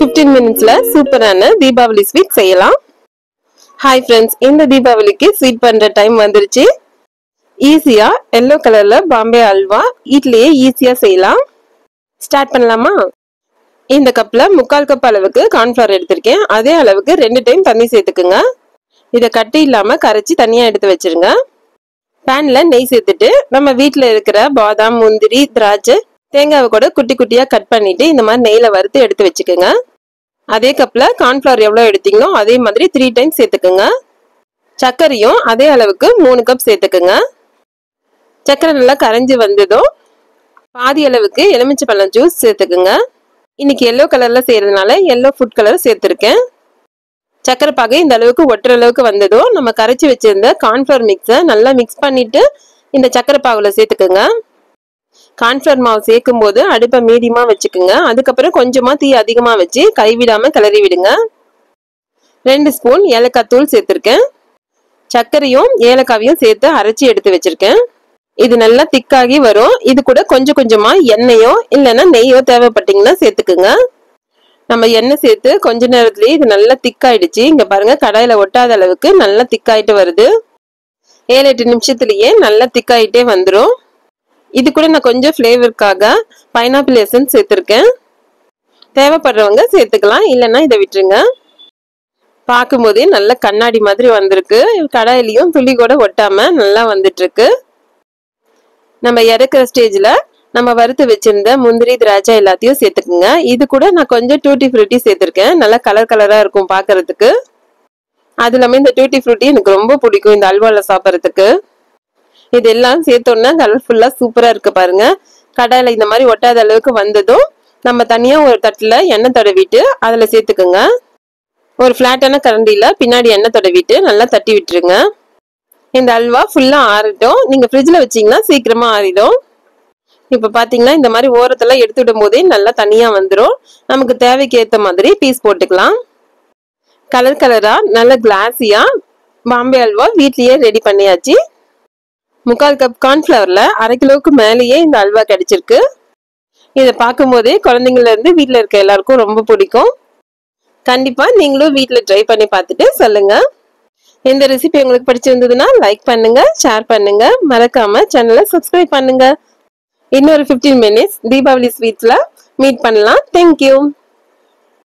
15 minutesல சூப்பரான தீபாவளி ஸ்வீட் செய்யலாம். Hi friends, இந்த தீபாவளிக்கு ஸ்வீட் பண்ற டைம் வந்துருச்சு. ஈஸியா எல்லோ கலர்ல பாம்பே அல்வா வீட்லயே ஈஸியா செய்யலாம். ஸ்டார்ட் பண்ணலாமா? இந்த கப்ல 3/4 கப் அளவுக்கு கார்ன்ஃப்ளவர் எடுத்திருக்கேன். அதே அளவுக்கு 2 டைம் தண்ணி சேர்த்துக்குங்க. இதை கட்டி இல்லாம கரைச்சி தனியா எடுத்து வச்சிருங்க. பேன்ல நெய் சேர்த்துட்டு நம்ம வீட்டுல இருக்கிற பாதாம், முந்திரி, திராட்சை, தேங்காவை கூட குட்டி குட்டியா கட் பண்ணிட்டு இந்த மாதிரி நெய்ல வறுத்து எடுத்து வச்சுக்கோங்க. அதே கப்ல கார்ன்ஃப்ளவர் எவ்வளவு எடுத்தீங்களோ அதே மாதிரி 3 டைம்ஸ் சேர்த்துக்குங்க. சர்க்கரையும் அதே அளவுக்கு 3 கப் சேர்த்துக்குங்க. சர்க்கரை நல்லா கரைஞ்சி வந்ததும் பாதி அளவுக்கு எலுமிச்சை பழம் ஜூஸ் சேர்த்துக்குங்க. இன்னைக்கு எல்லோ கலர்ல செய்யறதுனால எல்லோ ஃபுட் கலர் சேர்த்திருக்கேன். சர்க்கரை பாகு இந்த அளவுக்கு ஒட்டுற அளவுக்கு வந்ததும் நம்ம கரைச்சி வச்சிருந்த கார்ன்ஃப்ளவர் மிக்ஸை நல்லா மிக்ஸ் பண்ணிட்டு இந்த சர்க்கரை பாகுல சேர்த்துக்குங்க. கார்ன்ஃப்ளவர் மாவு சேர்க்கும் போது அடுப்பை மீடியமா வச்சுக்குங்க. அதுக்கப்புறம் கொஞ்சமா தீ அதிகமா வச்சு கைவிடாம கிளறி விடுங்க. 2 ஸ்பூன் ஏலக்காய் தூள் சேர்த்திருக்கேன். சர்க்கரையும் ஏலக்காவையும் சேர்த்து அரைச்சி எடுத்து வச்சிருக்கேன். இது நல்லா திக்காகி வரும். இது கூட கொஞ்சம் கொஞ்சமா எண்ணெயோ இல்லைன்னா நெய்யோ தேவைப்பட்டீங்கன்னா சேர்த்துக்குங்க. நம்ம எண்ணெய் சேர்த்து கொஞ்ச நேரத்திலேயே இது நல்லா திக்காயிடுச்சு. இங்க பாருங்க, கடாயில ஒட்டாத அளவுக்கு நல்லா திக்காயிட்டு வருது. 7-8 நிமிஷத்துலயே நல்லா திக்காயிட்டே வந்துடும். இது கூட நான் கொஞ்சம் ஃப்ளேவருக்காக பைனாப்பிள் எசன்ஸ் சேர்த்துருக்கேன். தேவைப்படுறவங்க சேர்த்துக்கலாம், இல்லைன்னா இதை விட்டுருங்க. பார்க்கும்போதே நல்ல கண்ணாடி மாதிரி வந்திருக்கு. கடாயிலையும் துளி கூட ஒட்டாம நல்லா வந்துட்டு இருக்கு. நம்ம இறக்குற ஸ்டேஜ்ல நம்ம வறுத்து வச்சிருந்த முந்திரி, திராட்சை எல்லாத்தையும் சேர்த்துக்குங்க. இது கூட நான் கொஞ்சம் டூட்டி ஃப்ரூட்டி சேர்த்திருக்கேன். நல்லா கலர் கலரா இருக்கும் பாக்குறதுக்கு. அது இல்லாம இந்த டூட்டி ஃப்ரூட்டி எனக்கு ரொம்ப பிடிக்கும் இந்த அல்வால சாப்பிட்றதுக்கு. இதெல்லாம் சேர்த்தோம்னா கலர்ஃபுல்லா சூப்பரா இருக்கு பாருங்க. கடாயில இந்த மாதிரி ஒட்டாத அளவுக்கு வந்ததும் நம்ம தனியா ஒரு தட்டுல எண்ணெய் தடவிட்டு அதுல சேர்த்துக்குங்க. ஒரு பிளாட்டான கரண்டியில பின்னாடி எண்ணெய் தடவிட்டு நல்லா தட்டி விட்டுருங்க. இந்த அல்வா ஃபுல்லா ஆறட்டும். நீங்க ஃப்ரிட்ஜ்ல வச்சீங்கன்னா சீக்கிரமா ஆறிடும். இப்ப பாத்தீங்கன்னா இந்த மாதிரி ஓரத்துல எடுத்து விடும் போதே நல்லா தனியா வந்துடும். நமக்கு தேவைக்கு ஏத்த மாதிரி பீஸ் போட்டுக்கலாம். கலர் கலரா நல்ல கிளாஸியா பாம்பே அல்வா வீட்லயே ரெடி பண்ணியாச்சு. 3/4 கப் கார்ன்ஃப்ளவர்ல 1/2 கிலோவுக்கு மேலேயே இந்த அல்வா கிடைச்சிருக்கு. இதை பார்க்கும் போதே குழந்தைங்கள இருந்து வீட்டுல இருக்க எல்லாருக்கும் ரொம்ப பிடிக்கும். கண்டிப்பா நீங்களும் வீட்டுல ட்ரை பண்ணி பார்த்துட்டு சொல்லுங்க. இந்த ரெசிபி உங்களுக்கு பிடிச்சிருந்ததுன்னா லைக் பண்ணுங்க, ஷேர் பண்ணுங்க, மறக்காம சேனலை சப்ஸ்கிரைப் பண்ணுங்க. இன்னொரு 15 minutes தீபாவளி ஸ்வீட்ஸ்ல மீட் பண்ணலாம். தேங்க்யூ.